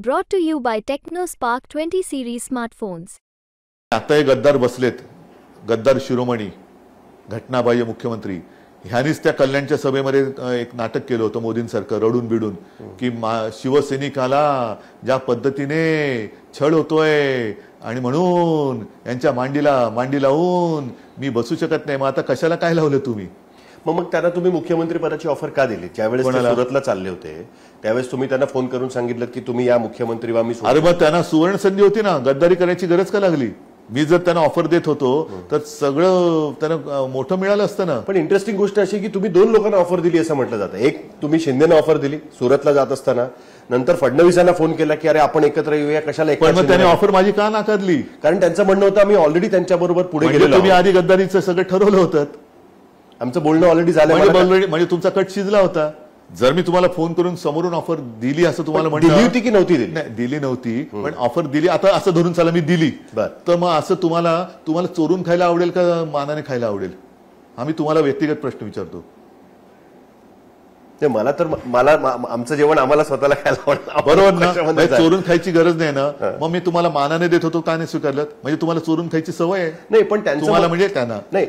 Brought to you by TechnoSpark 20 series smartphones. आता हे गद्दार बसलेत, गद्दार शिरोमणी, घटनाबाह्य मुख्यमंत्री ह्यांनीच त्या कल्याणच्या सभेमध्ये एक नाटक केलं होतं मोदींसारखं रडून बिडून की शिवसैनिकाला ज्या पद्धतीने छळ होतोय आणि म्हणून यांच्या मांडी लावून मी बसू शकत नाही. मग आता कशाला काय लावलं तुम्ही? मग त्यांना तुम्ही मुख्यमंत्री पदाची ऑफर का दिली? ज्यावेळेस ते सुरतला चालले होते त्यावेळेस तुम्ही त्यांना फोन करून सांगितलं की तुम्ही या मुख्यमंत्री व्हा. मी अरे मग त्यांना सुवर्ण संधी होती ना, गद्दारी करायची गरज का लागली? मी जर त्यांना ऑफर देत होतो तर सगळं त्यांना मोठं मिळालं असतं ना. पण इंटरेस्टिंग गोष्ट अशी की तुम्ही दोन लोकांना ऑफर दिली असं म्हटलं जातं. एक तुम्ही शिंदेना ऑफर दिली सुरतला जात असताना, नंतर फडणवीसांना फोन केला की अरे आपण एकत्र येऊया, कशाला पण मग त्याने ऑफर माझी का नाकारली? कारण त्यांचं म्हणणं होतं आम्ही ऑलरेडी त्यांच्याबरोबर पुढे गेलो. तुम्ही आधी गद्दारीचं सगळं ठरवलं होतं, आमचं बोलणं ऑलरेडी झालं, म्हणजे तुमचा कट शिजला होता. जर मी तुम्हाला फोन करून समोरून ऑफर दिली असं तुम्हाला दिली होती की नव्हती दिली? नाही दिली नव्हती, पण ऑफर दिली. आता असं धरून चला मी दिली तर मग असं तुम्हाला चोरून खायला आवडेल का मानाने खायला आवडेल? आम्ही तुम्हाला व्यक्तिगत प्रश्न विचारतो. मला तर आमचं जेवण आम्हाला स्वतःला खायला आवडतं, बरोबर ना? चोरून खायची गरज नाही ना. मग मी तुम्हाला मानाने देत होतो का नाही स्वीकारलं? म्हणजे तुम्हाला चोरून खायची सवय आहे? नाही, पण तुम्हाला म्हणजे त्यांना नाही,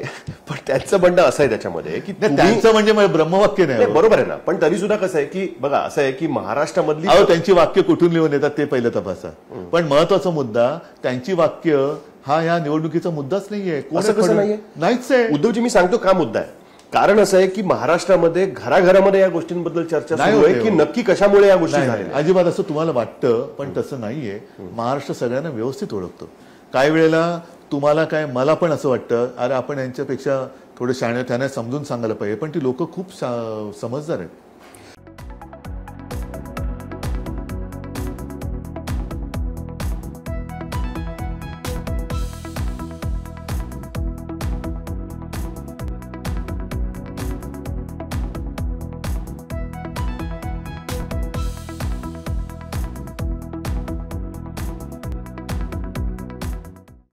पण त्यांचं म्हणणं असं आहे त्याच्यामध्ये की त्यांचं म्हणजे ब्रह्मवाक्य नाही. बरोबर आहे ना, पण तरी सुद्धा कसं आहे की बघा असं आहे की महाराष्ट्रामधली त्यांची वाक्य कुठून लिहून येतात ते पहिलं तपासा. पण महत्वाचा मुद्दा त्यांची वाक्य हा या निवडणुकीचा मुद्दाच नाहीये. असं कसं नाहीये? नाहीच आहे उद्धवजी. मी सांगतो का मुद्दा आहे. कारण असं आहे की महाराष्ट्रामध्ये घराघरामध्ये या गोष्टींबद्दल चर्चा सुरू आहे की नक्की कशामुळे या गोष्टी झाल्या. अजिबात असं तुम्हाला वाटतं, पण तसं नाहीये. महाराष्ट्र सगळ्यांना व्यवस्थित ओळखतो. काही वेळेला तुम्हाला काय, मला पण असं वाटतं अरे आपण यांच्यापेक्षा थोडं शाणे, त्यांना समजून सांगायला पाहिजे. पण ती लोक खूप समजदार आहेत.